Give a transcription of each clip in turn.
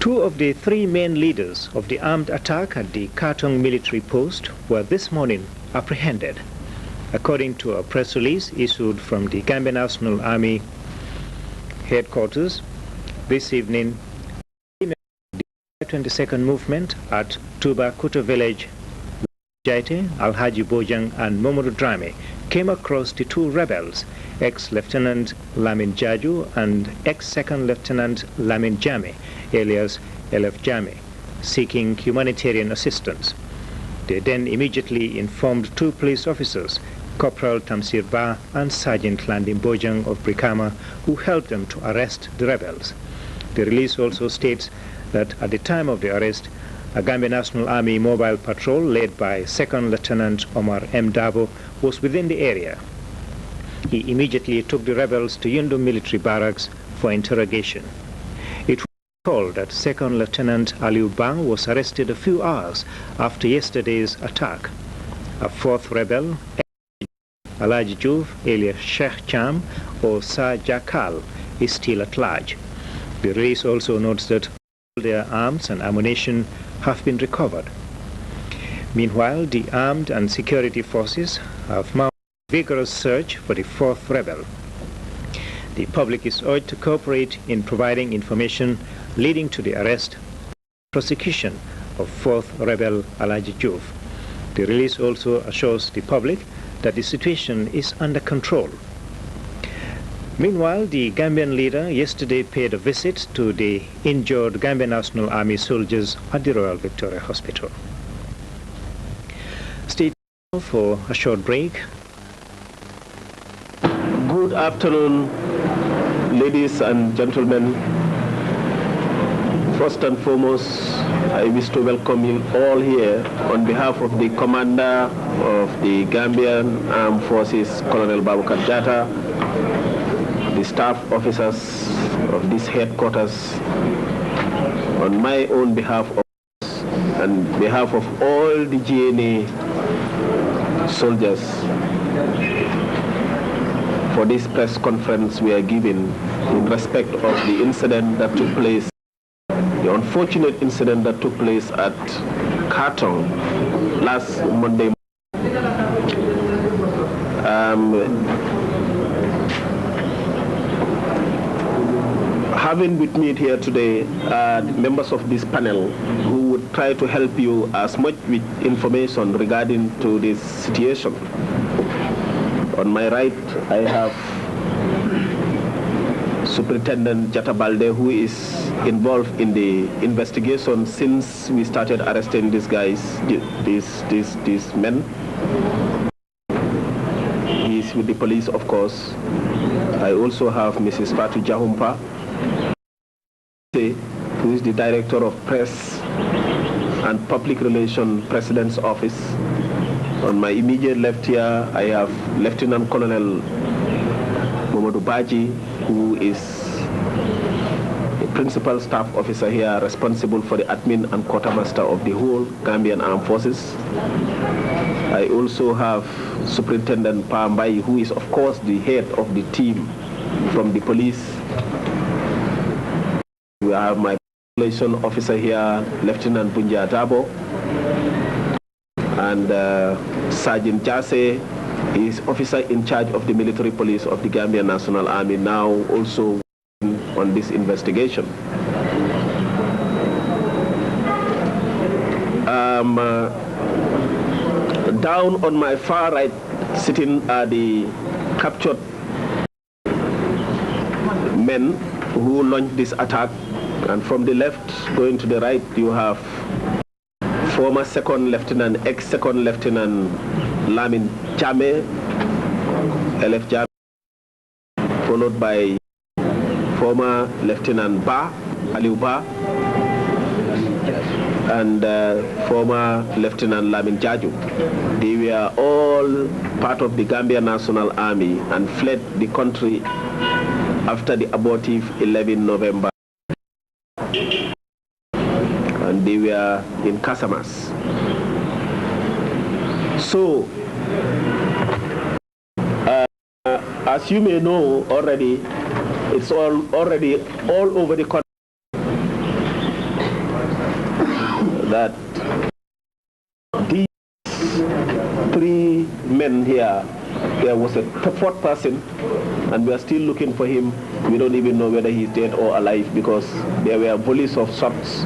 Two of the three main leaders of the armed attack at the Katong military post were this morning apprehended. According to a press release issued from the Gambia National Army headquarters this evening, the 22nd movement at Tuba Kuta village, Jaite, Alhaji Bojang and Momodu Drame came across the two rebels, ex-Lieutenant Lamin Jaju and ex-Second Lieutenant Lamin Jame, alias LF Jame, seeking humanitarian assistance. They then immediately informed two police officers, Corporal Tamsir Ba and Sergeant Landim Bojang of Brikama, who helped them to arrest the rebels. The release also states that at the time of the arrest, a Gambia National Army mobile patrol led by Second Lieutenant Omar M. Dabo was within the area. He immediately took the rebels to Yundu military barracks for interrogation. It was told that Second Lieutenant Aliu Bang was arrested a few hours after yesterday's attack. A fourth rebel, Alaji Juv, alias Sheikh Cham or Sa Jakal, is still at large. The release also notes that all their arms and ammunition have been recovered. Meanwhile, the armed and security forces have mounted a vigorous search for the fourth rebel. The public is urged to cooperate in providing information leading to the arrest and prosecution of fourth rebel Alaji Juv. The release also assures the public that the situation is under control. Meanwhile, the Gambian leader yesterday paid a visit to the injured Gambia National Army soldiers at the Royal Victoria Hospital. Stay tuned for a short break. Good afternoon, ladies and gentlemen. First and foremost, I wish to welcome you all here on behalf of the Commander of the Gambian Armed Forces, Colonel Babukar Jatta, the staff officers of this headquarters, on my own behalf and behalf of all the GNA soldiers, for this press conference we are giving in respect of the incident that took place, the unfortunate incident that took place at Katong last Monday. Having with me here today members of this panel who would try to help you as much with information regarding to this situation. On my right, I have Superintendent Jatta Balde, who is involved in the investigation since we started arresting these guys, these men. He is with the police, of course. I also have Mrs. Fatu Jahumpa, who is the Director of Press and Public Relations President's Office. On my immediate left here, I have Lieutenant Colonel Momodu Baji, who is the Principal Staff Officer here, responsible for the admin and quartermaster of the whole Gambian Armed Forces. I also have Superintendent Pambai, who is of course the head of the team from the police. We have my relation officer here, Lieutenant Bunja Dabo, and Sergeant Jase is officer in charge of the military police of the Gambia National Army, now also on this investigation. Down on my far right, sitting are the captured men who launched this attack, and from the left going to the right you have former Second Lieutenant, ex-Second Lieutenant Lamin Jame, LF Jame, followed by former Lieutenant Ba, Aliu Ba, and former Lieutenant Lamin Jaju. They were all part of the Gambia National Army and fled the country after the abortive 11 November. And they were in Casamas. So, as you may know already, it's already all over the country. that these three men here, there was a fourth person, and we are still looking for him. We don't even know whether he's dead or alive, because there were volleys of shots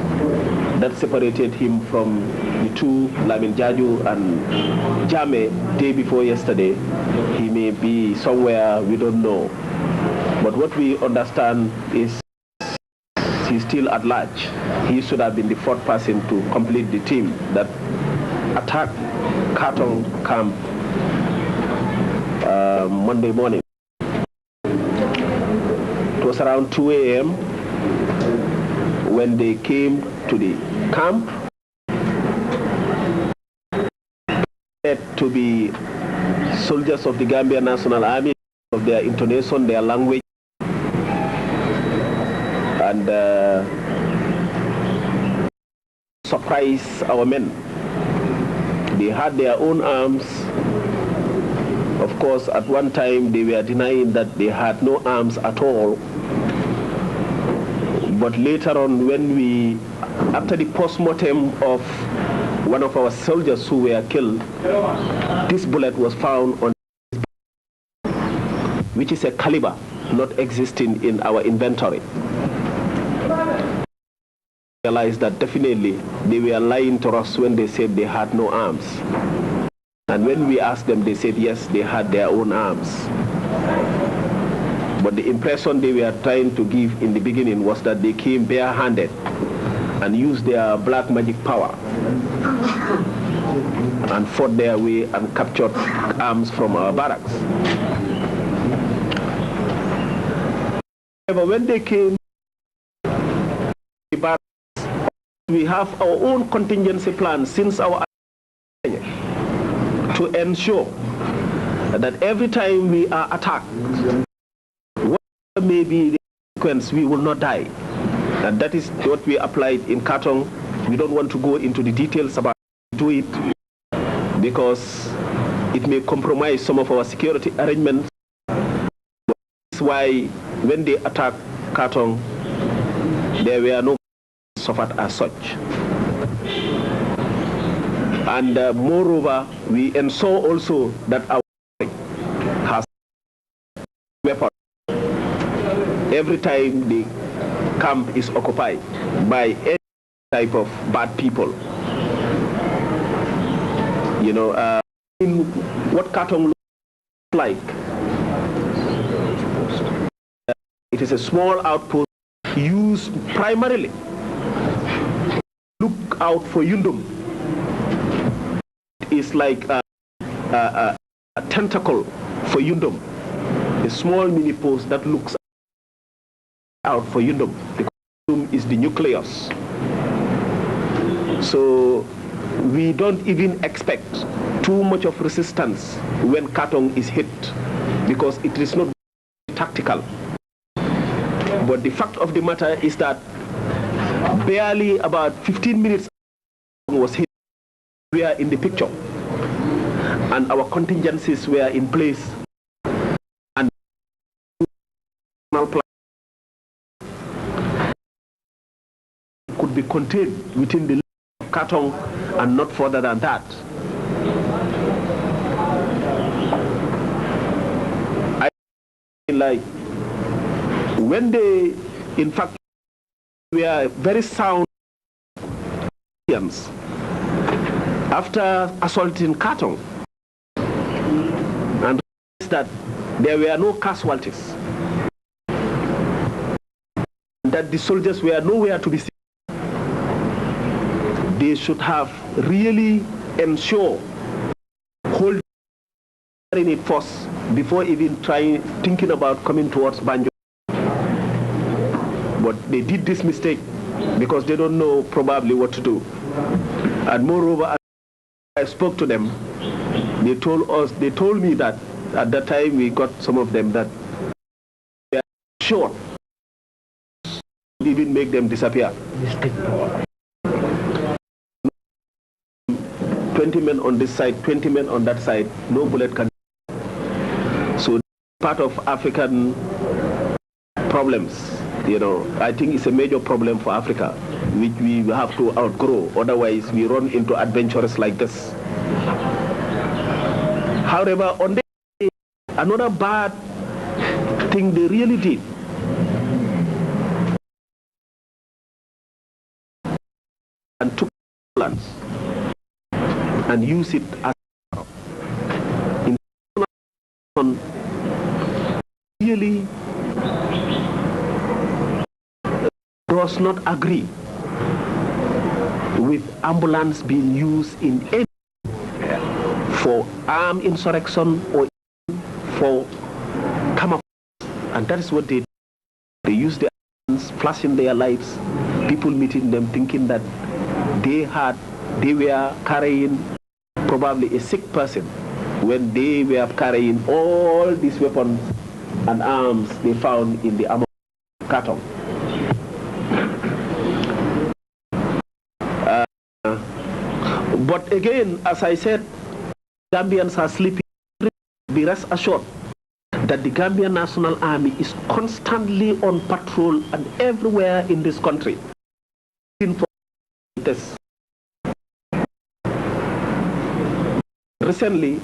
that separated him from the two, Lamin Jaju and Jame, day before yesterday. He may be somewhere, we don't know. But what we understand is he's still at large. He should have been the fourth person to complete the team that attacked Katong camp Monday morning. It was around 2 a.m. when they came to the camp to be soldiers of the Gambia National Army, of their intonation, their language, and surprise our men. They had their own arms. Of course, at one time they were denying that they had no arms at all. But later on, when after the post-mortem of one of our soldiers who were killed, this bullet was found on his back, which is a caliber not existing in our inventory. Realized that definitely they were lying to us when they said they had no arms. And when we asked them, they said yes, they had their own arms. But the impression they were trying to give in the beginning was that they came bare-handed and used their black magic power and fought their way and captured arms from our barracks. However, when they came to the barracks, we have our own contingency plan since our to ensure that every time we are attacked, whatever may be the consequence, we will not die. And that is what we applied in Katong. We don't want to go into the details about it because it may compromise some of our security arrangements. That's why when they attacked Katong, there were no suffered as such. And moreover, we ensure also that our has weapons every time the camp is occupied by any type of bad people. You know, in what Katong looks like, it is a small outpost used primarily to look out for Yundum. Is like a tentacle for Yundum, a small mini post that looks out for Yundum, because Yundum is the nucleus. So we don't even expect too much of resistance when Katong is hit, because it is not tactical. But the fact of the matter is that barely about 15 minutes was hit. We are in the picture, and our contingencies were in place, and could be contained within the limits of Katong and not further than that. I like when they, in fact, were very sound after assaulting Katong, and that there were no casualties, that the soldiers were nowhere to be seen. They should have really ensured holding it first before even thinking about coming towards Banjo. But they did this mistake because they don't know probably what to do. And moreover, I spoke to them. They told me that at that time we got some of them that they are short, even make them disappear. 20 men on this side, 20 men on that side, no bullet can. So part of African problems You know, I think it's a major problem for Africa, which we have to outgrow. Otherwise, we run into adventures like this. However, on the day, another bad thing they really did and took lands and used it as in really does not agree with ambulance being used in any for armed insurrection or for camouflage, and that is what they use the ambulance, flashing their lights, people meeting them thinking that they were carrying probably a sick person when they were carrying all these weapons and arms they found in the ammo carton. But again, as I said, Gambians are sleeping. Be rest assured that the Gambian National Army is constantly on patrol and everywhere in this country. Recently,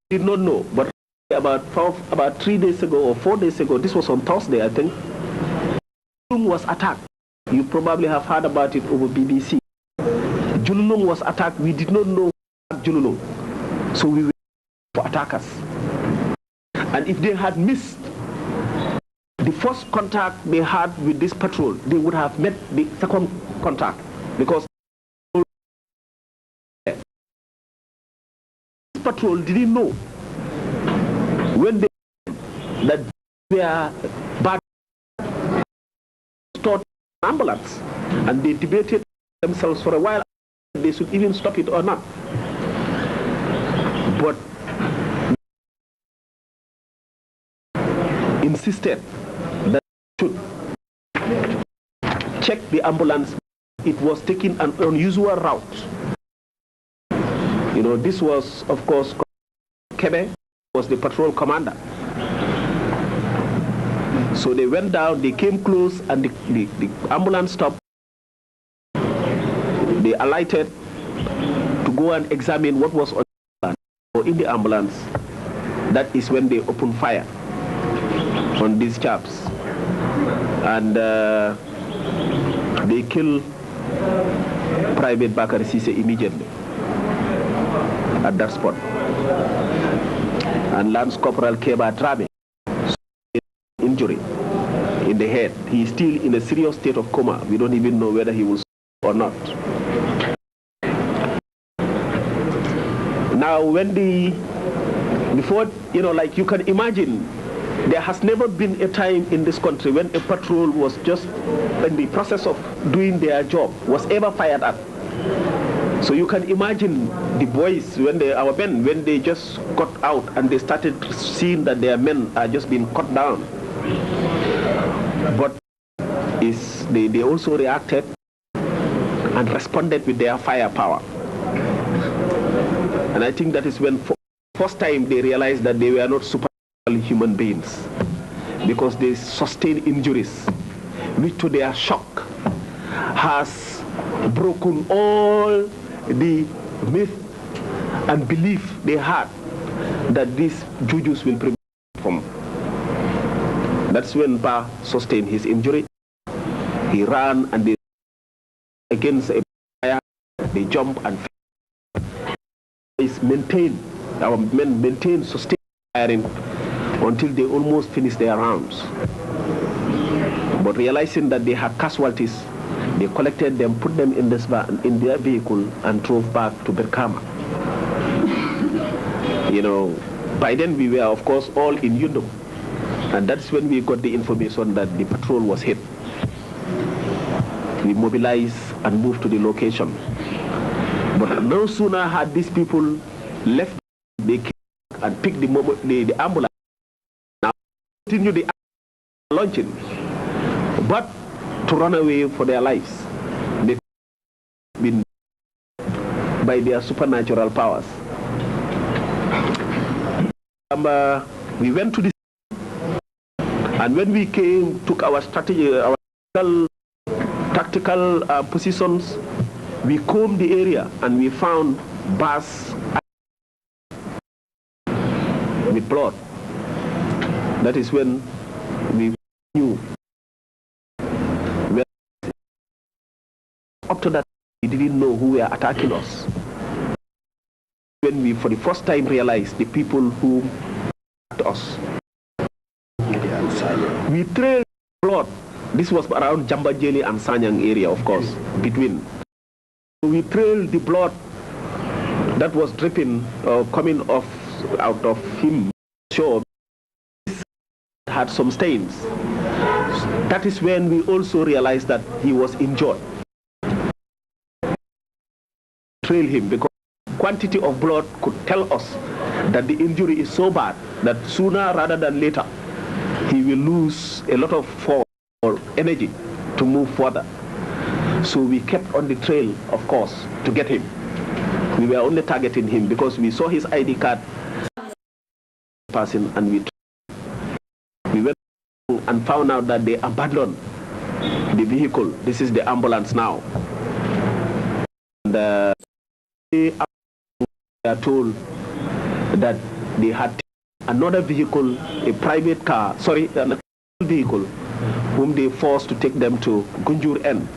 did not know, but about 3 days ago or 4 days ago, this was on Thursday, I think, Jululung was attacked. You probably have heard about it over BBC. Jululung was attacked. We did not know Jululung, so we were for attackers. And if they had missed the first contact they had with this patrol, they would have met the second contact, because this patrol didn't know when they that they are bad stored ambulance, and they debated themselves for a while they should even stop it or not. But insisted that they should check the ambulance. It was taking an unusual route. You know, this was, of course, Kebe was the patrol commander. So they went down, they came close, and the ambulance stopped. They alighted to go and examine what was on the ambulance, or in the ambulance. That is when they opened fire on these chaps. And they killed Private Bakari Sise immediately at that spot. And Lance Corporal Keba Drame, injury in the head. He is still in a serious state of coma. We don't even know whether he will survive or not. Now, before, you know, like you can imagine, there has never been a time in this country when a patrol was just in the process of doing their job was ever fired at. So you can imagine the boys, our men, when they just got out and they started seeing that their men are just being cut down. But they also reacted and responded with their firepower. And I think that is when first time they realized that they were not supernatural human beings, because they sustained injuries, which to their shock has broken all the myth and belief they had that these jujus will prevent from. That's when Ba sustained his injury. He ran and they against a fire, they jump and our men maintained sustained firing until they almost finished their rounds. But realizing that they had casualties, they collected them, put them in their vehicle, and drove back to Berkama. You know, by then we were, of course, all in Yundum, and that's when we got the information that the patrol was hit. We mobilized and moved to the location. But no sooner had these people left, they came and picked the ambulance. Now continue the launching, but to run away for their lives. They've been by their supernatural powers. We went to the And when we came, took our strategy, our tactical positions, we combed the area and we found bars with blood. That is when we knew. Up to that, we didn't know who were attacking us. When we, for the first time, realized the people who attacked us. We trailed blood. This was around Jambajeli and Sanyang area, of course, between. We trailed the blood that was dripping, coming off out of him. Sure, had some stains. That is when we also realized that he was injured. Trail him because quantity of blood could tell us that the injury is so bad that sooner rather than later he will lose a lot of force or energy to move further. So we kept on the trail, of course, to get him. We were only targeting him because we saw his ID card passing, and we went and found out that they abandoned the vehicle. This is the ambulance now. And they are told that they had another vehicle, a private car, sorry, a vehicle, whom they forced to take them to Gunjur N.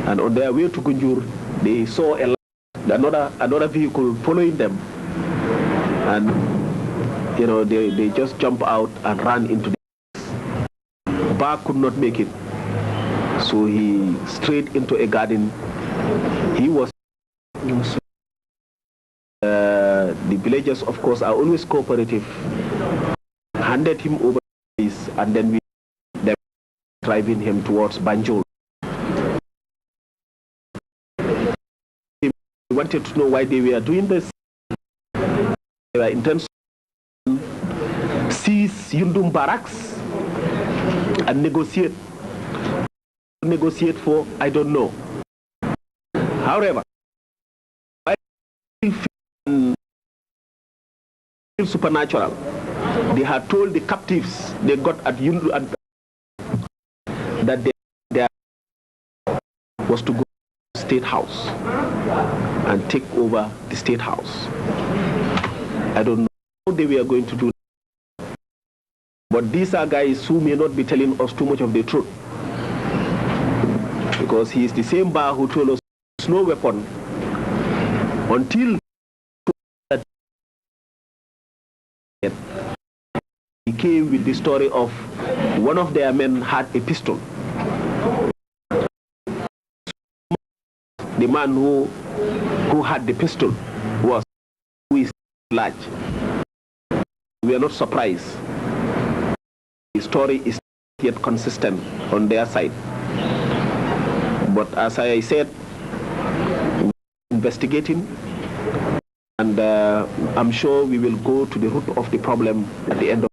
And on their way to Gunjur, they saw another vehicle following them, and you know they just jumped out and ran into the bar. Could not make it, so he straight into a garden. He was the villagers, of course, are always cooperative. Handed him over, and then we driving him towards Banjul. We wanted to know why they were doing this. They were intense to seize Yundum barracks and negotiate. Negotiate for, I don't know. However, I feel supernatural. They had told the captives they got at Yundu that they was to go to the State House and take over the State House. I don't know how they were going to do that. But these are guys who may not be telling us too much of the truth, because he is the same Bar who told us no weapon until he came with the story of one of their men had a pistol. The man who had the pistol was who is large. We are not surprised. The story is not yet consistent on their side. But as I said, we're investigating, and I'm sure we will go to the root of the problem at the end of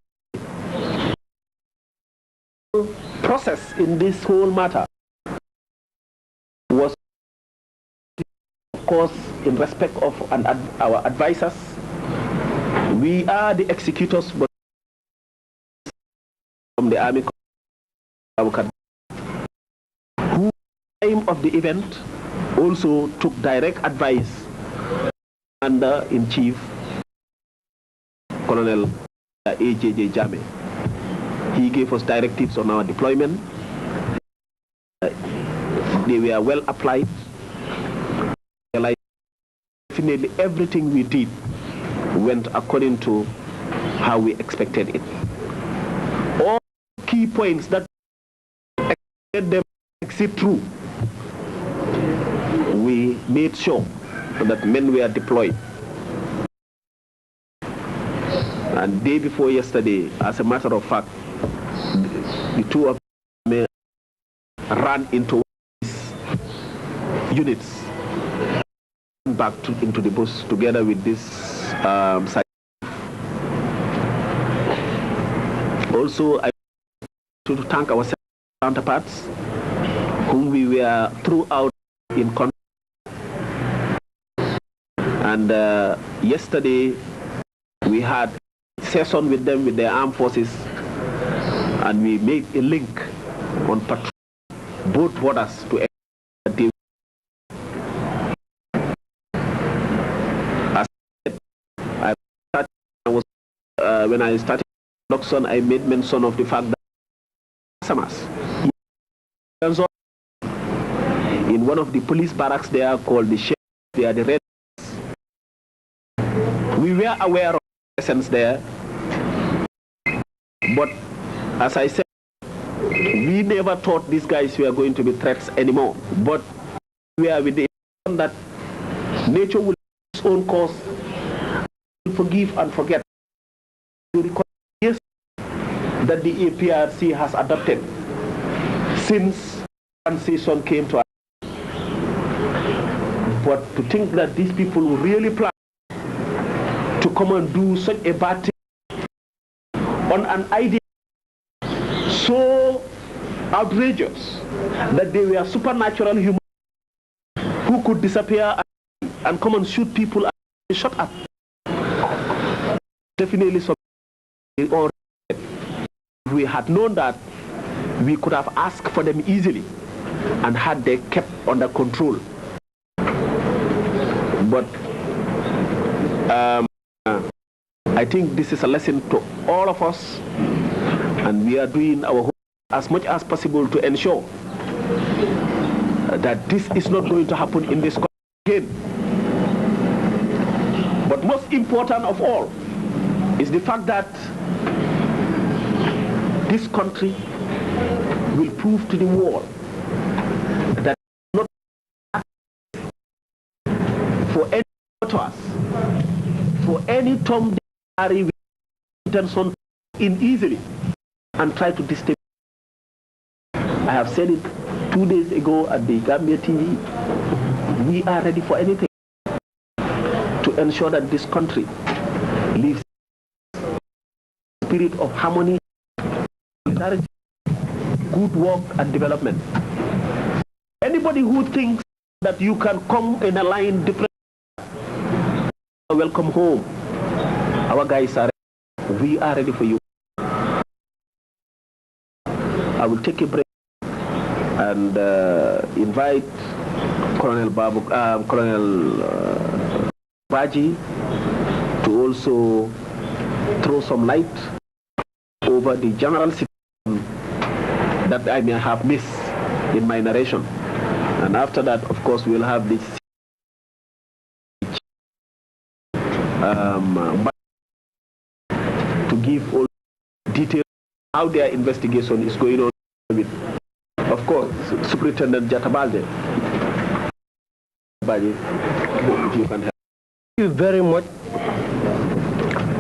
the process in this whole matter. Was, of course, in respect of our advisors. We are the executors, but from the army who at the time of the event also took direct advice Commander-in-Chief Colonel A.J.J. Jame. He gave us directives on our deployment. They were well applied. Definitely everything we did went according to how we expected it. All key points that expected them to exit through, we made sure that men were deployed. And day before yesterday, as a matter of fact, the two of them ran into these units, back into the bush together with this site. Also, I want to thank our counterparts whom we were throughout in contact. And yesterday we had a session with them, with their armed forces, and we made a link on patrol both borders to deal. As I started, when I started Luxon, I made mention of the fact that in one of the police barracks there called the Sheriff, they are the Red. We were aware of the presence there, but as I said, we never thought these guys were going to be threats anymore. But we are with the intention that nature will its own course, forgive and forget. You recall that the APRC has adopted since transition came to us. But to think that these people will really plan to come and do such a bad thing on an idea so outrageous that they were supernatural humans who could disappear and come and shoot people and shut up. Definitely something. If we had known that, we could have asked for them easily and had they kept under control. But I think this is a lesson to all of us, and we are doing our homework as much as possible to ensure that this is not going to happen in this country again. But most important of all is the fact that this country will prove to the world that not for any of us, for any Tom, Dick, Harry, intention in easily and try to destabilize. I have said it 2 days ago at the Gambia TV. We are ready for anything to ensure that this country lives in a spirit of harmony, good work and development. Anybody who thinks that you can come in a line different, welcome home. Our guys are ready. We are ready for you. I will take a break and invite Colonel Baji to also throw some light over the general situation that I may have missed in my narration. And after that, of course, we'll have this to give all details how their investigation is going on with, of course, Superintendent Jatabalde. If you can help. Thank you very much,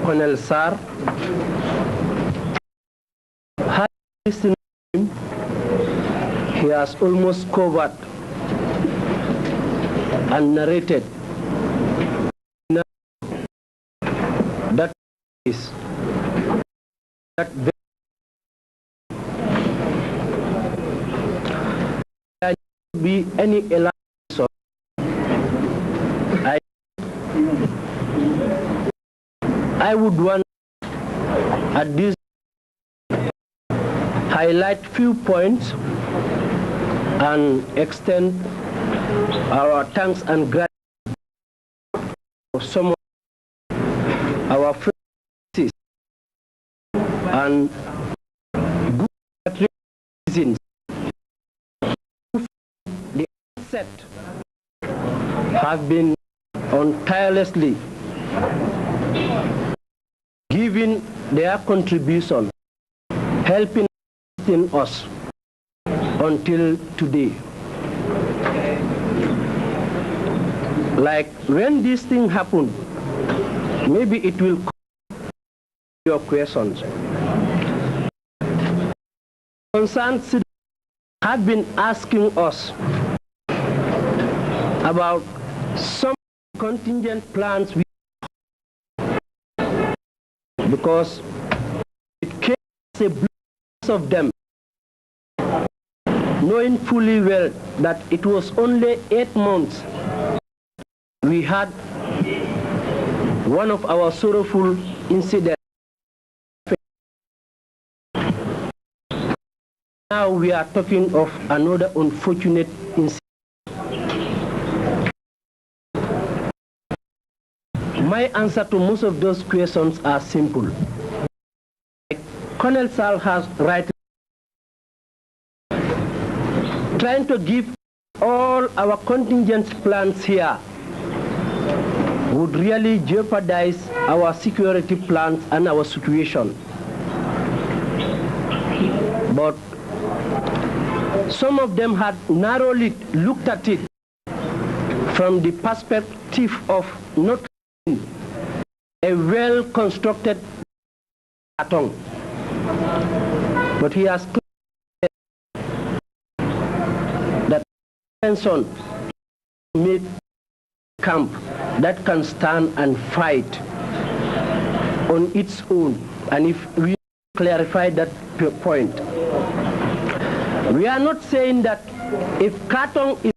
Colonel Sar. He has almost covered and narrated that is that there should be any alliance. I would want at this highlight few points and extend our thanks and gratitude for some of our friends and good reasons. The asset have been on tirelessly giving their contribution, helping us until today. Like when this thing happened, maybe it will come to your questions. Concerned citizens have been asking us about some contingent plans because it came as a blast of them, knowing fully well that it was only 8 months we had one of our sorrowful incidents. Now we are talking of another unfortunate incident. My answer to most of those questions are simple. Colonel Sal has rightly trying to give all our contingent plans here would really jeopardize our security plans and our situation. But some of them had narrowly looked at it from the perspective of not a well-constructed Katong. But he has claimed that Benson made camp that can stand and fight on its own. And if we clarify that point, we are not saying that if Katong is,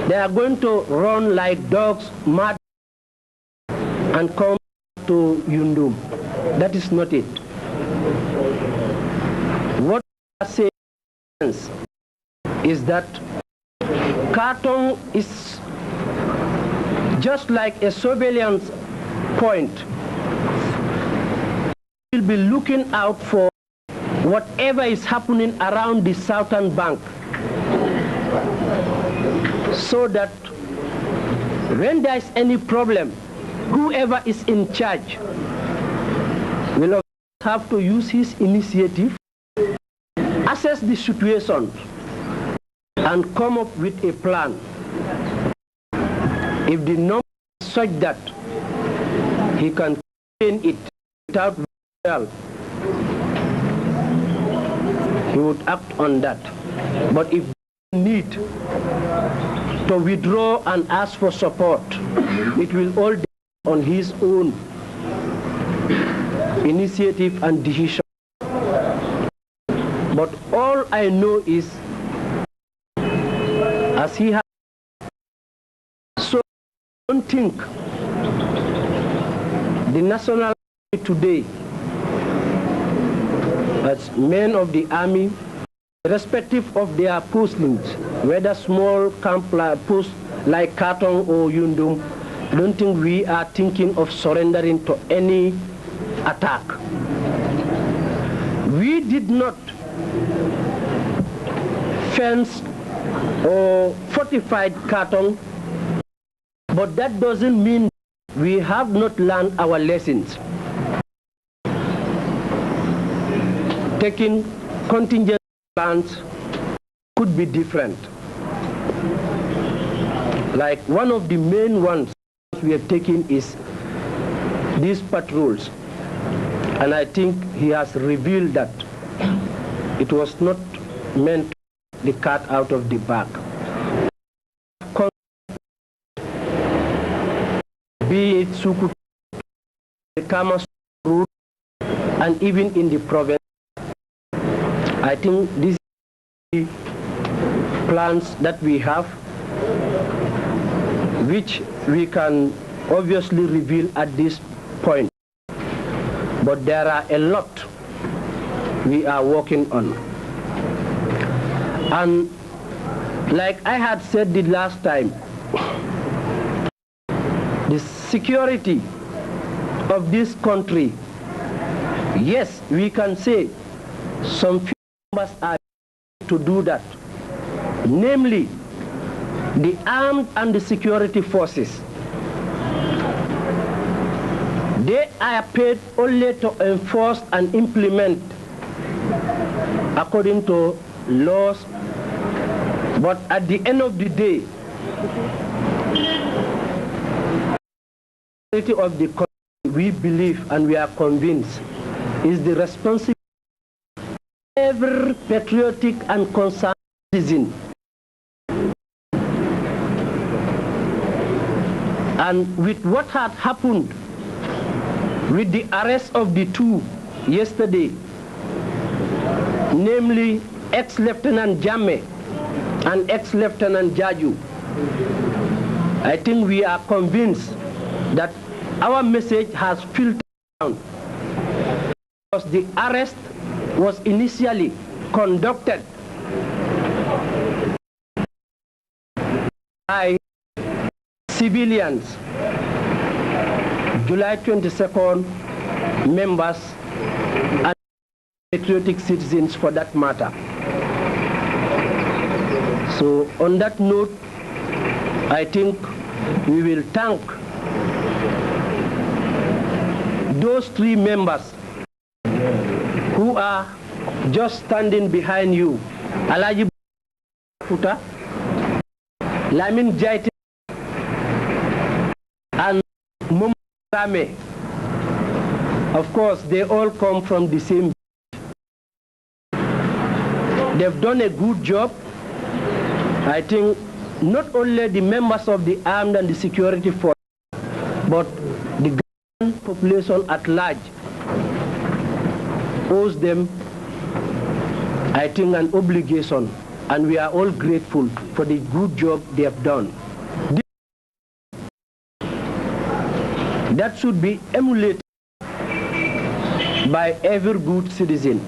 they are going to run like dogs mad and come to Yundum. That is not it. What I say is that Katong is just like a surveillance point. We'll be looking out for whatever is happening around the southern bank, so that when there is any problem, whoever is in charge will have to use his initiative, assess the situation, and come up with a plan. If the number is such that he can contain it without help, he would act on that. But if they need to withdraw and ask for support, it will all depend on his own initiative and decision. But all I know is, as he has, so I don't think the National Army today, as men of the army, irrespective of their postings, whether small camp posts like Katong or Yundum, I don't think we are thinking of surrendering to any attack. We did not fence or fortified Katong, but that doesn't mean we have not learned our lessons. Taking contingent plans could be different. Like one of the main ones we are taking is these patrols. And I think he has revealed that it was not meant to take the cat out of the bag. Be it Suku, the Kamas route, and even in the province. I think these are the plans that we have, which we can obviously reveal at this point. But there are a lot we are working on. And like I had said the last time, the security of this country, yes, we can say some few members are to do that, namely the armed and the security forces. They are paid only to enforce and implement according to laws, but at the end of the day, the security of the country, we believe and we are convinced, is the responsibility of every patriotic and concerned citizen. And with what had happened with the arrest of the two yesterday, namely ex-Lieutenant Jammeh and ex-Lieutenant Jaju, I think we are convinced that our message has filtered down, because the arrest was initially conducted by civilians, July 22nd members, and patriotic citizens for that matter. So on that note, I think we will thank those three members who are just standing behind you. Alaji Futa, Lamin Jaite, and Momame. Of course, they all come from the same. They've done a good job. I think not only the members of the armed and the security force, but the population at large owes them, I think, an obligation, and we are all grateful for the good job they have done. That should be emulated by every good citizen.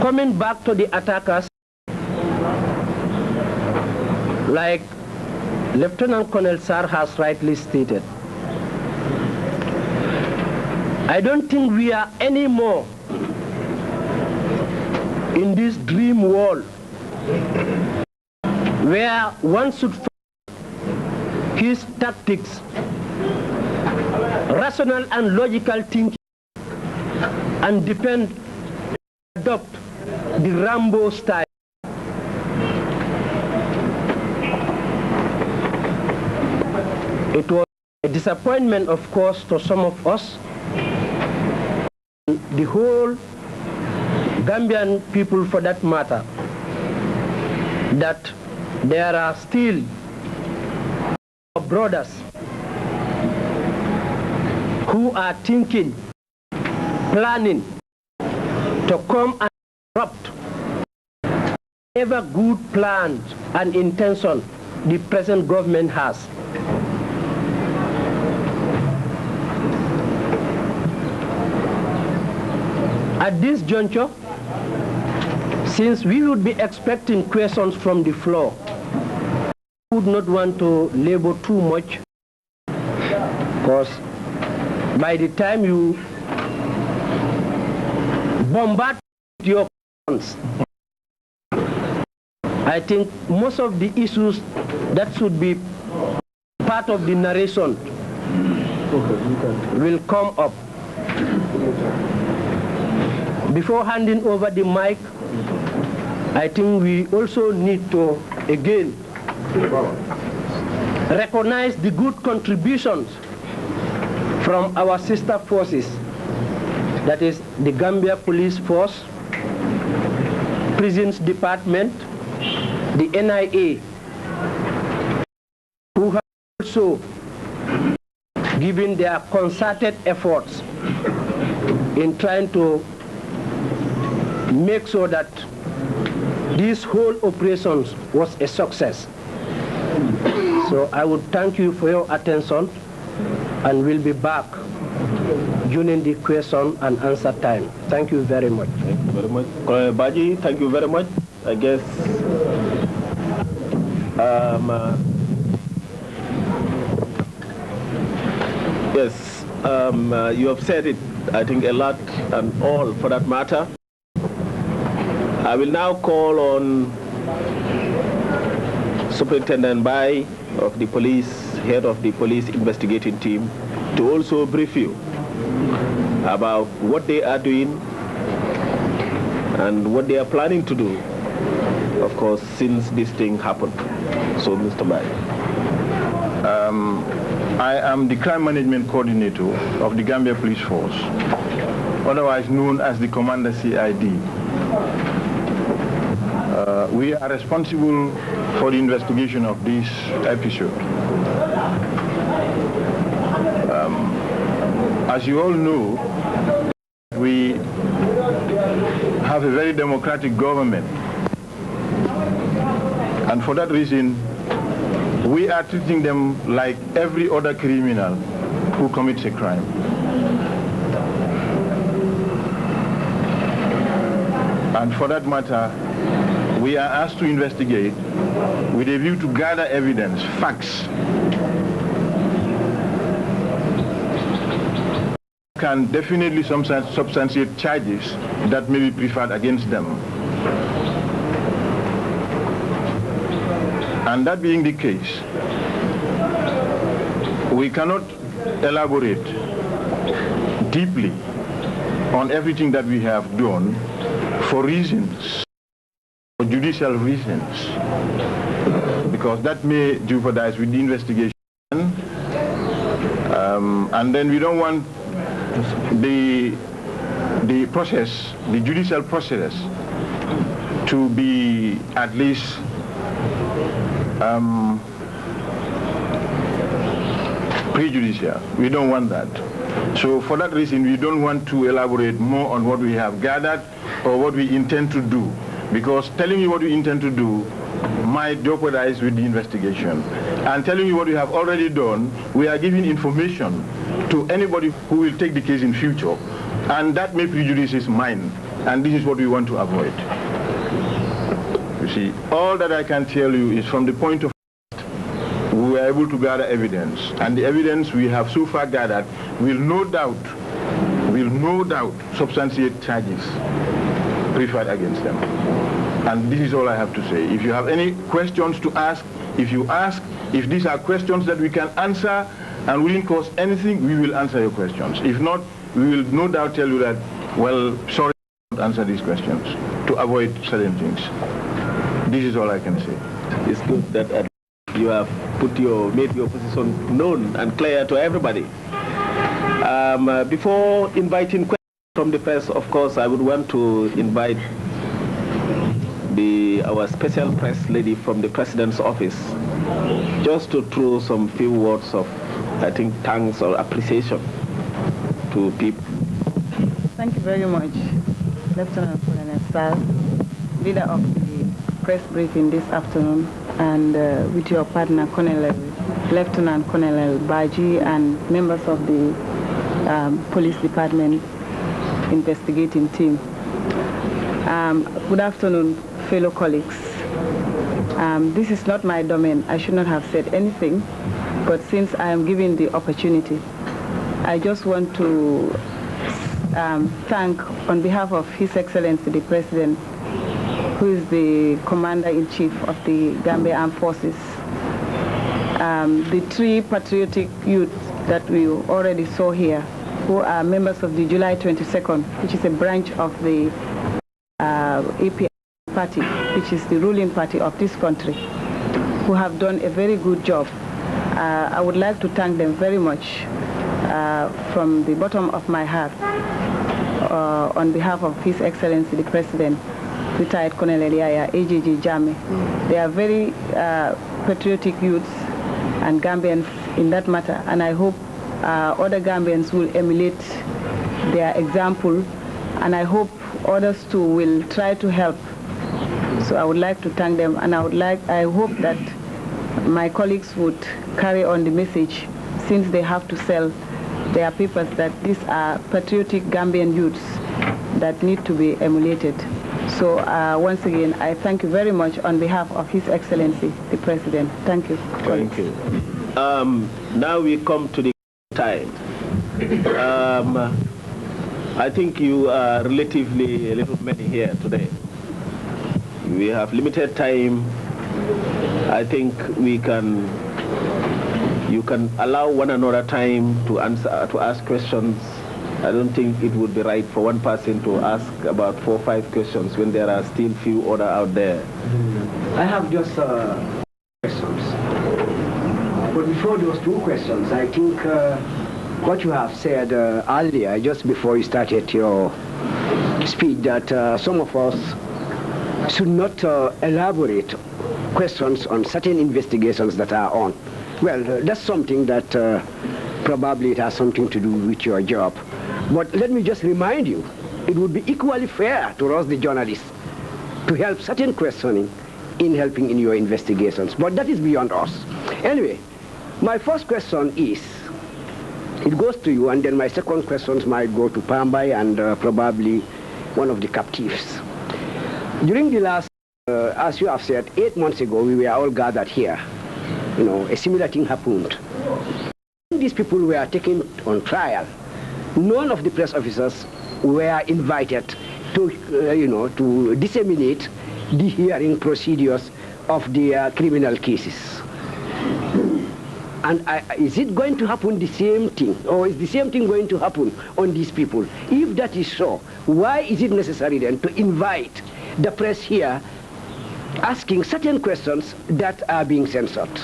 Coming back to the attackers, like Lieutenant Colonel Sarr has rightly stated, I don't think we are anymore in this dream world where one should follow his tactics, rational and logical thinking, and adopt the Rambo style. It was a disappointment, of course, to some of us, the whole Gambian people for that matter, that there are still brothers who are thinking, planning to come and disrupt whatever good plans and intention the present government has. At this juncture, since we would be expecting questions from the floor, I would not want to labor too much, because by the time you bombard your questions, I think most of the issues that should be part of the narration will come up. Before handing over the mic, I think we also need to, again, recognize the good contributions from our sister forces, that is the Gambia Police Force, Prisons Department, the NIA, who have also given their concerted efforts in trying to make sure that this whole operation was a success. So I would thank you for your attention, and we'll be back during the question and answer time. Thank you very much. Thank you very much. Baji, thank you very much. I guess yes, you have said it, I think, a lot and all for that matter. I will now call on Superintendent Bai of the police, head of the police investigating team, to also brief you about what they are doing and what they are planning to do, of course, since this thing happened. So, Mr. Bai. I am the Crime Management Coordinator of the Gambia Police Force, otherwise known as the Commander CID. We are responsible for the investigation of this episode. As you all know, we have a very democratic government, and for that reason, we are treating them like every other criminal who commits a crime. And for that matter, we are asked to investigate with a view to gather evidence, facts, can definitely substantiate charges that may be preferred against them. And that being the case, we cannot elaborate deeply on everything that we have done for reasons, for judicial reasons, because that may jeopardize with the investigation. And then we don't want the process, the judicial process, to be at least prejudicial. We don't want that. So for that reason, we don't want to elaborate more on what we have gathered or what we intend to do, because telling you what we intend to do might jeopardize with the investigation. And telling you what we have already done, we are giving information to anybody who will take the case in future, and that may prejudice his mind, and this is what we want to avoid. You see, all that I can tell you is from the point of we were able to gather evidence, and the evidence we have so far gathered will no doubt substantiate charges preferred against them. And this is all I have to say. If you have any questions to ask, if you ask, if these are questions that we can answer and will not cause anything, we will answer your questions. If not, we will no doubt tell you that, well, sorry, I won't answer these questions, to avoid certain things. This is all I can say. It's good that you have made your position known and clear to everybody. Before inviting questions from the press, of course, I would want to invite our special press lady from the President's office just to throw some few words of, I think, thanks or appreciation to people. Thank you very much, Lieutenant Colonel Sal, leader of the press briefing this afternoon, and with your partner, Lieutenant Colonel Baji, and members of the police department investigating team. Good afternoon, fellow colleagues. This is not my domain. I should not have said anything, but since I am given the opportunity, I just want to thank, on behalf of His Excellency the President, who is the Commander-in-Chief of the Gambia Armed Forces, the three patriotic youths that we already saw here, who are members of the July 22nd, which is a branch of the API party, which is the ruling party of this country, who have done a very good job. I would like to thank them very much from the bottom of my heart on behalf of His Excellency the President, retired Colonel Eliaya AJJ Jame. They are very patriotic youths and Gambians in that matter, and I hope other Gambians will emulate their example, and I hope others too will try to help. So I would like to thank them, and I hope that my colleagues would carry on the message, since they have to sell their papers, that these are patriotic Gambian youths that need to be emulated. So once again, I thank you very much on behalf of His Excellency, the President. Thank you. Thank you. Now we come to the time. I think you are relatively a little many here today. We have limited time. I think you can allow one another time to ask questions. I don't think it would be right for one person to ask about 4 or 5 questions when there are still few other out there. I have just questions. But before those 2 questions, I think what you have said earlier, just before you started your speech, that some of us should not elaborate questions on certain investigations that are on. Well, that's something that probably it has something to do with your job. But let me just remind you, it would be equally fair to us, the journalists, to help certain questioning in helping in your investigations. But that is beyond us. Anyway, my first question is, it goes to you, and then my second questions might go to Pambai and probably one of the captives. During the last, as you have said, 8 months ago, we were all gathered here. You know, a similar thing happened. These people were taken on trial. None of the press officers were invited to, to disseminate the hearing procedures of the criminal cases. And is it going to happen the same thing, or is the same thing going to happen on these people? If that is so, why is it necessary then to invite the press here asking certain questions that are being censored?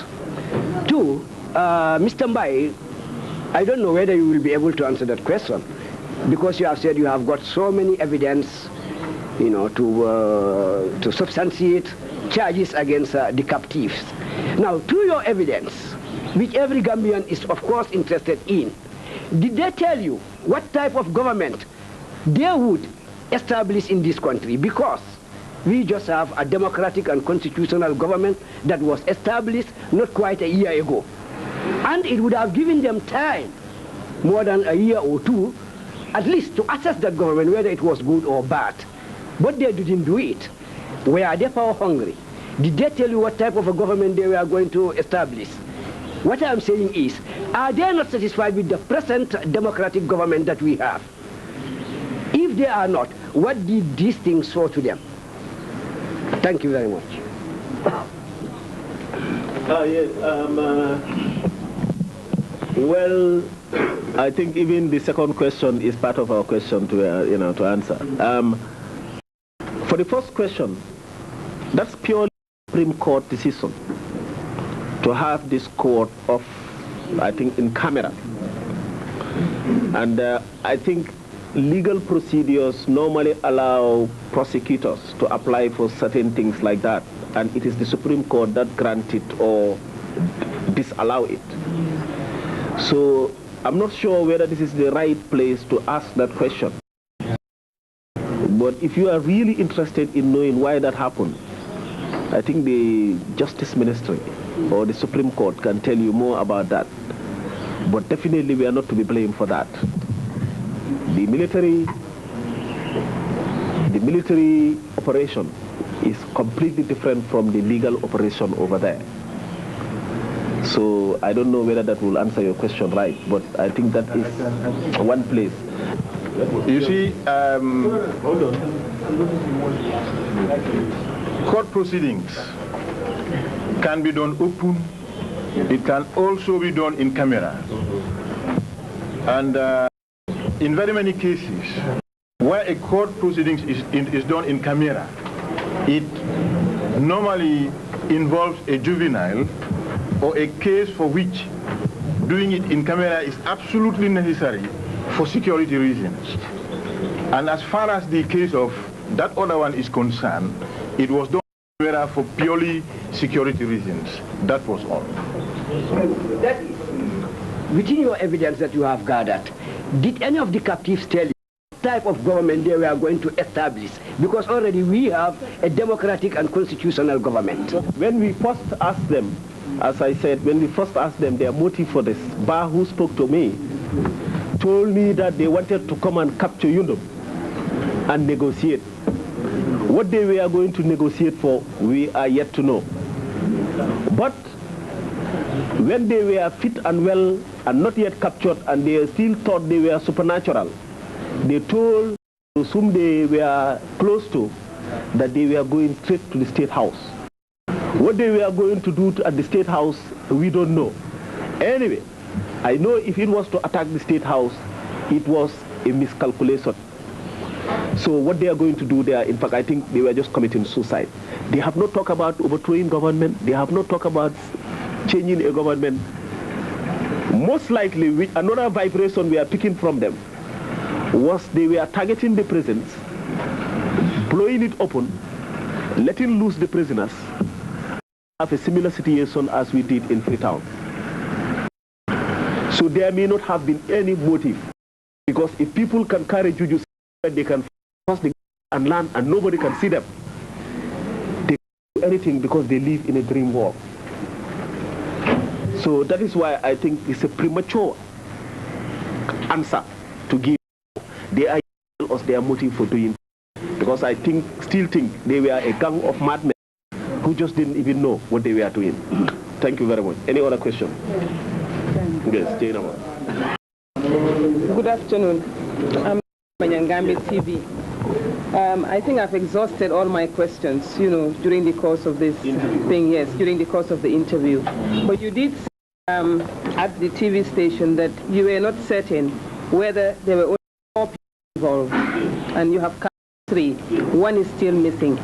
Two, Mr. Mbai, I don't know whether you will be able to answer that question, because you have said you have got so many evidence, to substantiate charges against the captives. Now, through your evidence, which every Gambian is of course interested in, did they tell you what type of government they would establish in this country? Because we just have a democratic and constitutional government that was established not quite a year ago. And it would have given them time, more than a year or two, at least to assess that government, whether it was good or bad. But they didn't do it. Were they power hungry? Did they tell you what type of a government they were going to establish? What I'm saying is, are they not satisfied with the present democratic government that we have? If they are not, what did these things show to them? Thank you very much. Well, I think even the second question is part of our question to to answer. For the first question, that's purely Supreme Court decision to have this court of, I think, in camera. And I think legal procedures normally allow prosecutors to apply for certain things like that. And it is the Supreme Court that grant it or disallow it. So I'm not sure whether this is the right place to ask that question. But if you are really interested in knowing why that happened, I think the Justice Ministry or the Supreme Court can tell you more about that. But definitely we are not to be blamed for that. The military operation is completely different from the legal operation over there. So I don't know whether that will answer your question right, but I think that is one place. You see, hold on. Court proceedings can be done open. It can also be done in camera. And in very many cases, where a court proceedings is done in camera, it normally involves a juvenile or a case for which doing it in camera is absolutely necessary for security reasons. And as far as the case of that other one is concerned, it was done in camera for purely security reasons. That was all. That is, within your evidence that you have gathered, did any of the captives tell you what type of government they were going to establish? Because already we have a democratic and constitutional government. When we first asked them, as I said, when we first asked them their motive for this, Ba, who spoke to me, told me that they wanted to come and capture Yundum and negotiate. What they were going to negotiate for, we are yet to know. But when they were fit and well and not yet captured and they still thought they were supernatural, they told those whom they were close to that they were going straight to the State House. What they were going to do at the State House, we don't know. Anyway, I know if it was to attack the State House, it was a miscalculation. So what they are going to do there, in fact, I think they were just committing suicide. They have not talked about overthrowing government. They have not talked about changing a government. Most likely, with another vibration we are picking from them was they were targeting the prisons, blowing it open, letting loose the prisoners, have a similar situation as we did in Freetown. So there may not have been any motive, because if people can carry juju, they can cross the and land and nobody can see them. They can do anything because they live in a dream world. So that is why I think it's a premature answer to give. They are telling us their motive for doing. because I still think they were a gang of madmen who just didn't even know what they were doing. Thank you very much. Any other question? Yes, Jainama. Good afternoon. I'm Manyangambia TV. I think I've exhausted all my questions, during the course of this thing, yes, during the course of the interview. But you did say at the TV station that you were not certain whether there were only 4 people involved, and you have counted 3. 1 is still missing.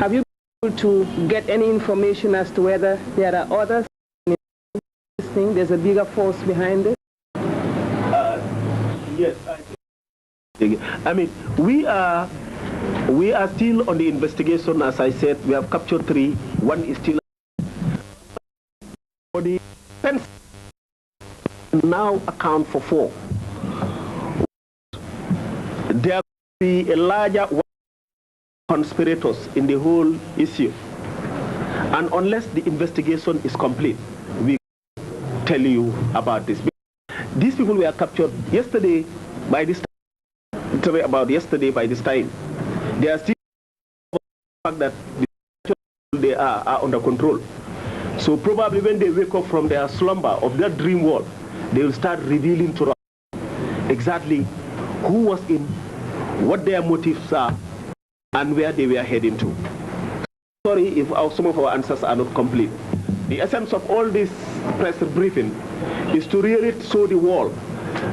Have you been able to get any information as to whether there are others in this thing? There's a bigger force behind it? Yes, I mean, we are still on the investigation. As I said, we have captured 3. 1 is still for the defense. Now account for 4. There will be a larger conspirators in the whole issue, and unless the investigation is complete, we tell you about this. These people were captured yesterday by this time. About yesterday by this time, they are still the fact that they are under control. So probably when they wake up from their slumber of their dream world, they will start revealing to us exactly who was in, what their motives are, and where they were heading to. Sorry if some of our answers are not complete. The essence of all this press briefing is to really show the world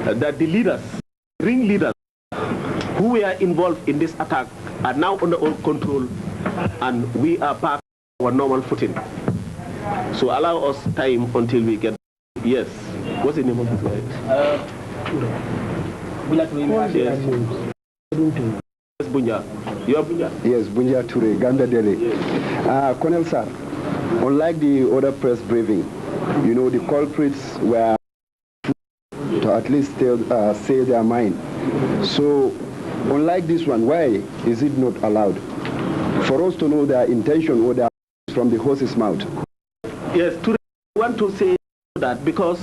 that the leaders, ring leaders, who were involved in this attack are now under control, and we are back on our normal footing. So allow us time until we get. Yes. What's the name of this guy? Yes. Bunja. You are Bunja? Yes, Bunja Ture, Gambia Delhi. Yes. Colonel Sir, unlike the other press briefing, the culprits were to at least say their mind. So, unlike this one, why is it not allowed for us to know their intention or their from the horse's mouth? Yes, today I want to say that because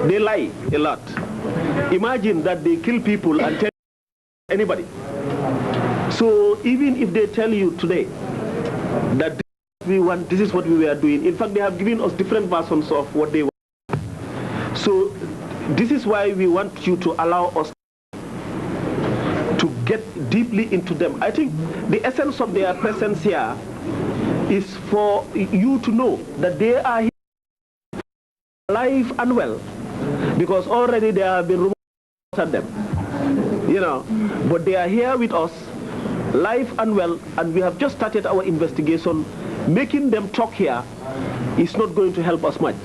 they lie a lot. Imagine that they kill people and tell anybody. So even if they tell you today that this is what we were doing, in fact they have given us different versions of what they want. So this is why we want you to allow us to get deeply into them. I think the essence of their presence here is for you to know that they are here alive and well, because already there have been rumors at them, but they are here with us, live and well, and we have just started our investigation. Making them talk here is not going to help us much.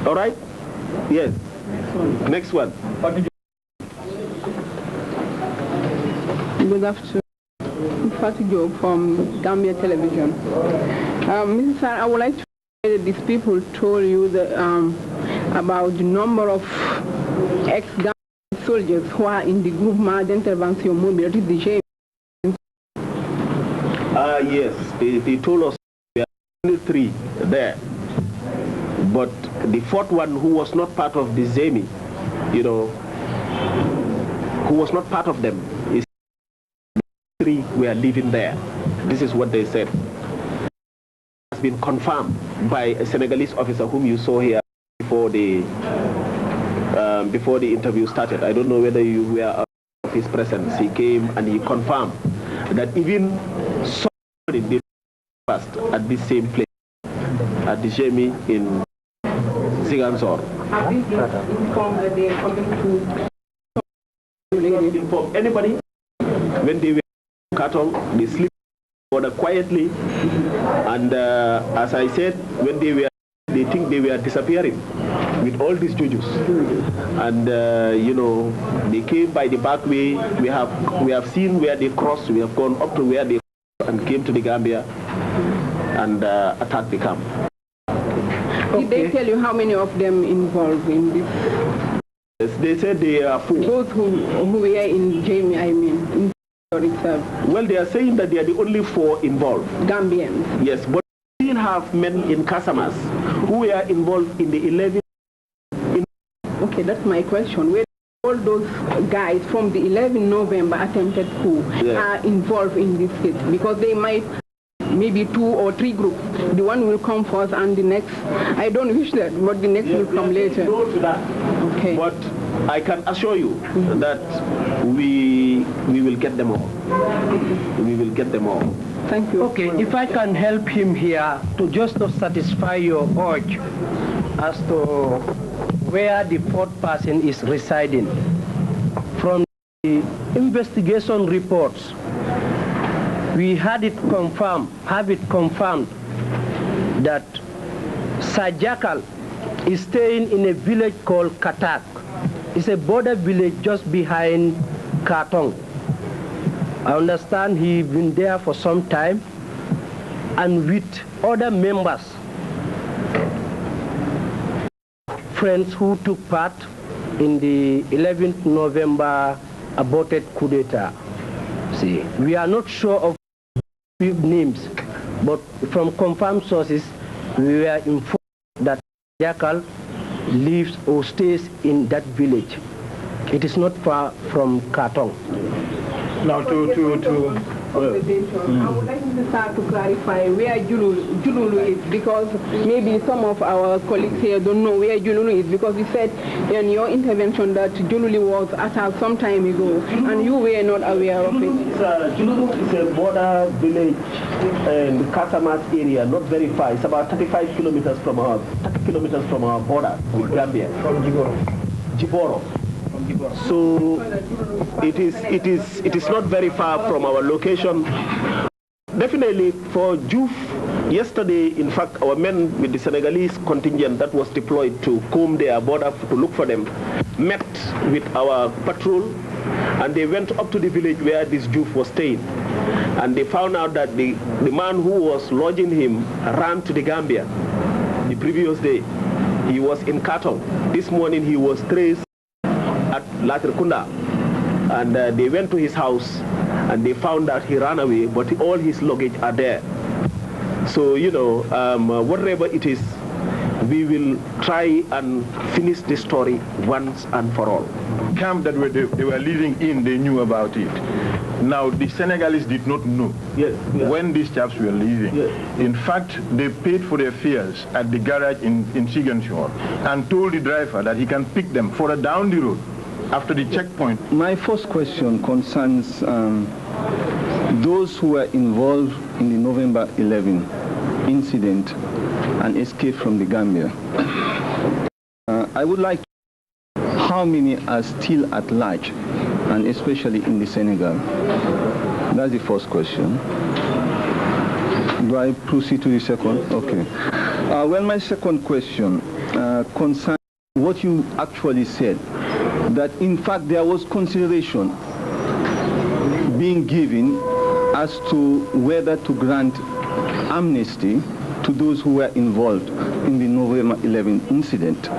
All right? Yes. Next one. Good afternoon. Fatigo from Gambia Television. Mr. Sir, I would like to say that these people told you that, about the number of ex-Gambian soldiers who are in the Groupement d'Intervention Mobile, the JMI. Yes, they told us there are only 3 there. But the 4th one, who was not part of the JMI, who was not part of them, is 3 were living there. This is what they said. It has been confirmed by a Senegalese officer whom you saw here before the interview started. I don't know whether you were aware of his presence. He came and he confirmed that even somebody did fast at this same place, at the JMI in Ziguinchor. Have you informed that they are coming to inform anybody when they were in Katong, they sleep quietly, and as I said, when they think they were disappearing with all these jujus, and they came by the back way. We have seen where they crossed. We have gone up to where they crossed and came to the Gambia and attacked the camp. Did they tell you how many of them involved in this? Yes, they said they are 4. Those who were in JMI, I mean, in itself. Well, they are saying that they are the only 4 involved. Gambians. Yes, but we still have men in Casamas who were involved in the 11. Okay, that's my question. Where all those guys from the 11 November attempted coup are involved in this case, because they might maybe 2 or 3 groups. The one will come first and the next, I don't wish that, but the next will come later. Okay. But I can assure you that we will get them all. We will get them all. Thank you. Okay, if I can help him here to satisfy your urge as to where the 4th person is residing. From the investigation reports, we have it confirmed that Sajakal is staying in a village called Katak. It's a border village just behind Katong. I understand he's been there for some time, and with other members, friends who took part in the 11th November aborted coup d'etat. See, we are not sure of names, but from confirmed sources, we were informed that Jakal lives or stays in that village. It is not far from Katong. Now I would like Mr. Sarr to clarify where Jululu is, because maybe some of our colleagues here don't know where Jululu is, because you said in your intervention that Jululu was attacked some time ago, and you were not aware of it. Jululu is a border village in the Casamas area, not very far. It's about 30 kilometers from our border with Gambia. From Jiboro. So it is not very far from our location. Definitely for Juf, yesterday, in fact, our men with the Senegalese contingent that was deployed to comb their border to look for them met with our patrol, and they went up to the village where this Juf was staying, and they found out that the man who was lodging him ran to the Gambia the previous day. He was in Katong. This morning he was traced at Latrikunda, and they went to his house and they found that he ran away, but all his luggage are there. So, you know, whatever it is, we will try and finish the story once and for all. Camp that they were living in, they knew about it. Now, the Senegalese did not know when these chaps were leaving. In fact, they paid for their fares at the garage in Siganshore and told the driver that he can pick them further down the road after the checkpoint. My first question concerns those who were involved in the November 11 incident and escape from the Gambia. I would like to know how many are still at large, and especially in the Senegal. That's the first question. Do I proceed to the second? Okay. Well, my second question concerns what you actually said, that in fact there was consideration being given as to whether to grant amnesty to those who were involved in the November 11 incident.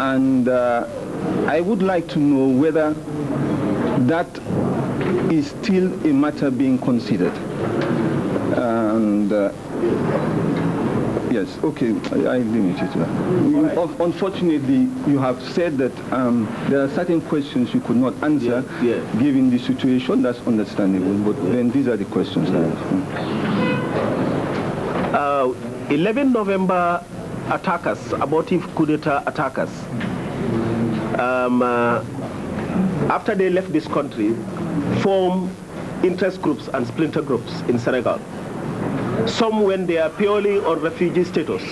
And I would like to know whether that is still a matter being considered. And yes, okay, I limit it to that. Unfortunately, you have said that there are certain questions you could not answer given the situation. That's understandable, but then these are the questions I have. 11 November attackers, abortive coup d'etat attackers, after they left this country, form interest groups and splinter groups in Senegal. Some when they are purely on refugee status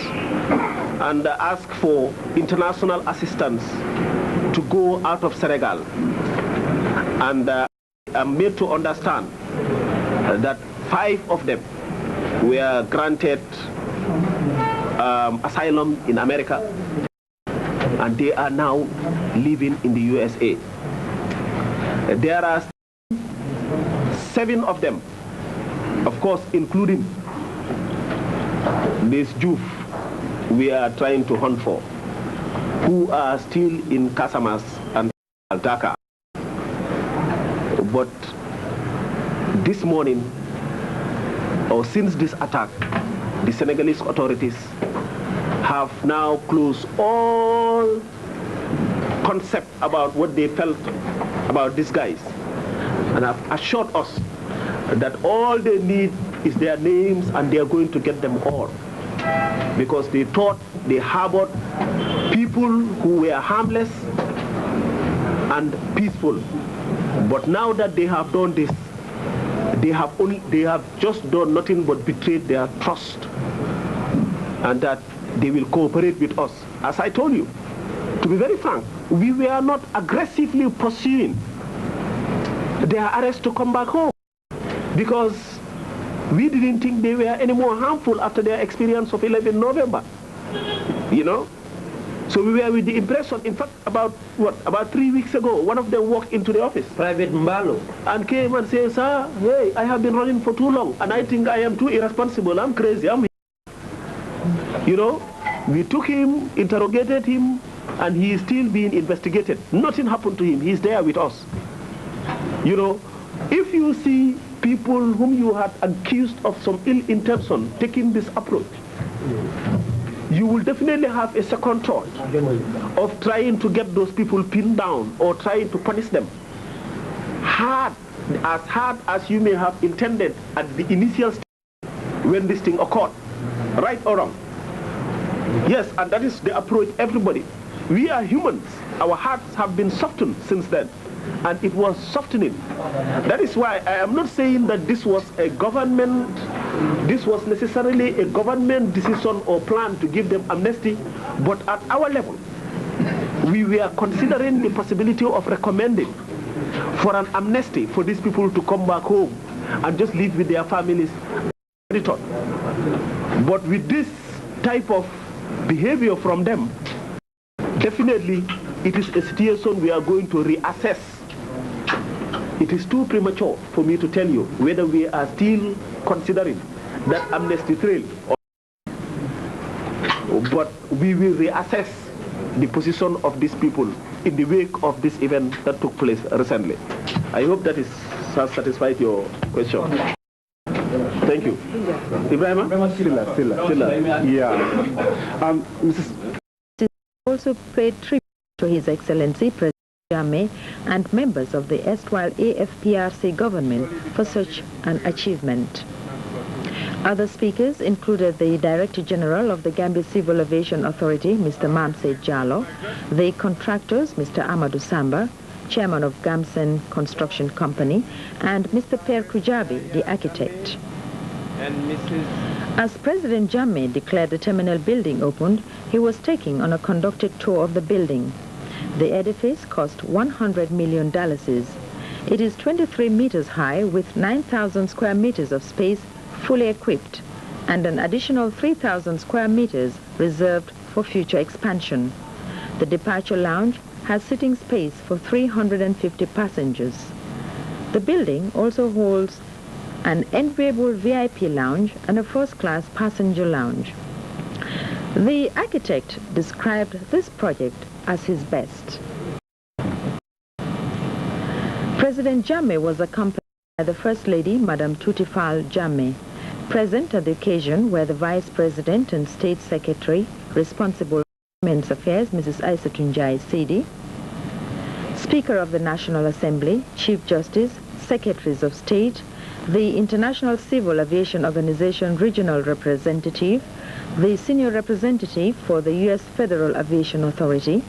and ask for international assistance to go out of Senegal. And I'm made to understand that 5 of them were granted asylum in America, and they are now living in the USA. There are 7 of them, of course, including this Juf we are trying to hunt for, who are still in Casamas and Dhaka. But this morning, or since this attack, the Senegalese authorities have now closed all concept about what they felt about these guys, and have assured us that all they need is their names and they are going to get them all, because they thought they harbored people who were harmless and peaceful. But now that they have done this, they have just done nothing but betrayed their trust, and that they will cooperate with us. As I told you, to be very frank, we were not aggressively pursuing their arrest to come back home, because we didn't think they were any more harmful after their experience of 11 November, you know. So we were with the impression, in fact, about 3 weeks ago, one of them walked into the office, Private Mbalo, and came and said, "Sir, hey, I have been running for too long, and I think I am too irresponsible, I'm crazy, I'm here." You know, we took him, interrogated him, and he is still being investigated. Nothing happened to him, he's there with us. You know, if you see people whom you had accused of some ill intention taking this approach, you will definitely have a second thought of trying to get those people pinned down or trying to punish them hard as you may have intended at the initial stage when this thing occurred, right or wrong. Yes, and that is the approach everybody. We are humans. Our hearts have been softened since then, and it was softening. That is why I am not saying that this was necessarily a government decision or plan to give them amnesty, but at our level, we were considering the possibility of recommending for an amnesty for these people to come back home and just live with their families. But with this type of behavior from them, definitely it is a situation we are going to reassess. It is too premature for me to tell you whether we are still considering that amnesty trail, but we will reassess the position of these people in the wake of this event that took place recently. I hope that has satisfied your question. Thank you. Ibrahim? Silla. Yeah. Mrs. also paid tribute to His Excellency President Jammeh and members of the erstwhile AFPRC government for such an achievement. Other speakers included the Director General of the Gambia Civil Aviation Authority, Mr. Mamse Jallo, the contractors, Mr. Amadou Samba, Chairman of Gamsen Construction Company, and Mr. Per Kujabi, the architect. As President Jammeh declared the terminal building opened, he was taking on a conducted tour of the building. The edifice cost $100 million. It is 23 meters high with 9,000 square meters of space fully equipped and an additional 3,000 square meters reserved for future expansion. The departure lounge has sitting space for 350 passengers. The building also holds an enviable VIP lounge and a first-class passenger lounge. The architect described this project as his best. President Jammeh was accompanied by the First Lady, Madam Tutifal Jammeh. Present at the occasion were the Vice President and State Secretary responsible for Women's Affairs, Mrs. Aisatunjai Sidi, Speaker of the National Assembly, Chief Justice, Secretaries of State, the International Civil Aviation Organization Regional Representative, the Senior Representative for the U.S. Federal Aviation Authority,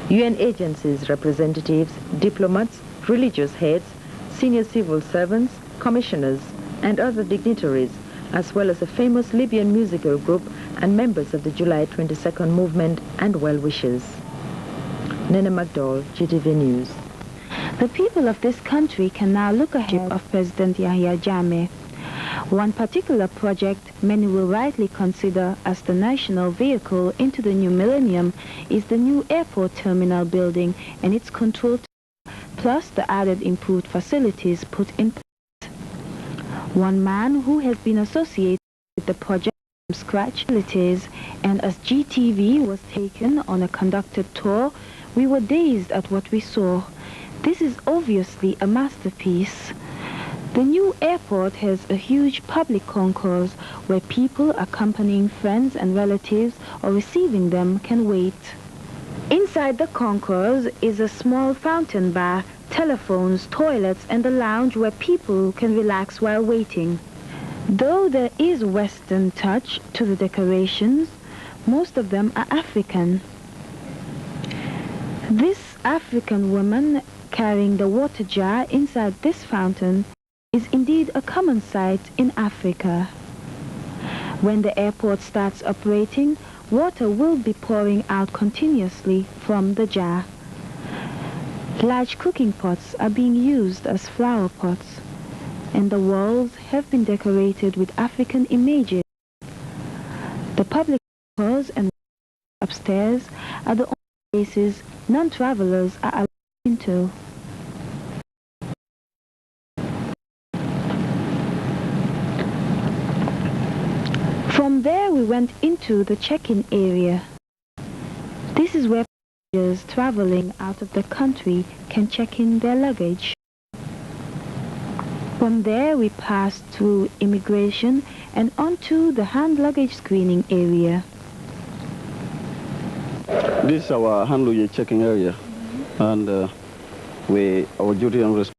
UN agencies representatives, diplomats, religious heads, senior civil servants, commissioners, and other dignitaries, as well as a famous Libyan musical group and members of the July 22nd movement and well-wishers. Nene McDowell, GTV News. The people of this country can now look ahead of President Yahya Jammeh. One particular project many will rightly consider as the national vehicle into the new millennium is the new airport terminal building and its control tower, plus the added improved facilities put in place. One man who has been associated with the project from scratch, and as GTV was taken on a conducted tour, we were dazed at what we saw. This is obviously a masterpiece. The new airport has a huge public concourse where people accompanying friends and relatives or receiving them can wait. Inside the concourse is a small fountain bar, telephones, toilets, and a lounge where people can relax while waiting. Though there is Western touch to the decorations, most of them are African. This African woman carrying the water jar inside this fountain is indeed a common sight in Africa. When the airport starts operating, water will be pouring out continuously from the jar. Large cooking pots are being used as flower pots, and the walls have been decorated with African images. The public halls and upstairs are the only places non-travelers are allowed into. From there we went into the check-in area. This is where passengers traveling out of the country can check in their luggage. From there we passed through immigration and onto the hand luggage screening area. This is our hand luggage checking area, and our duty and responsibility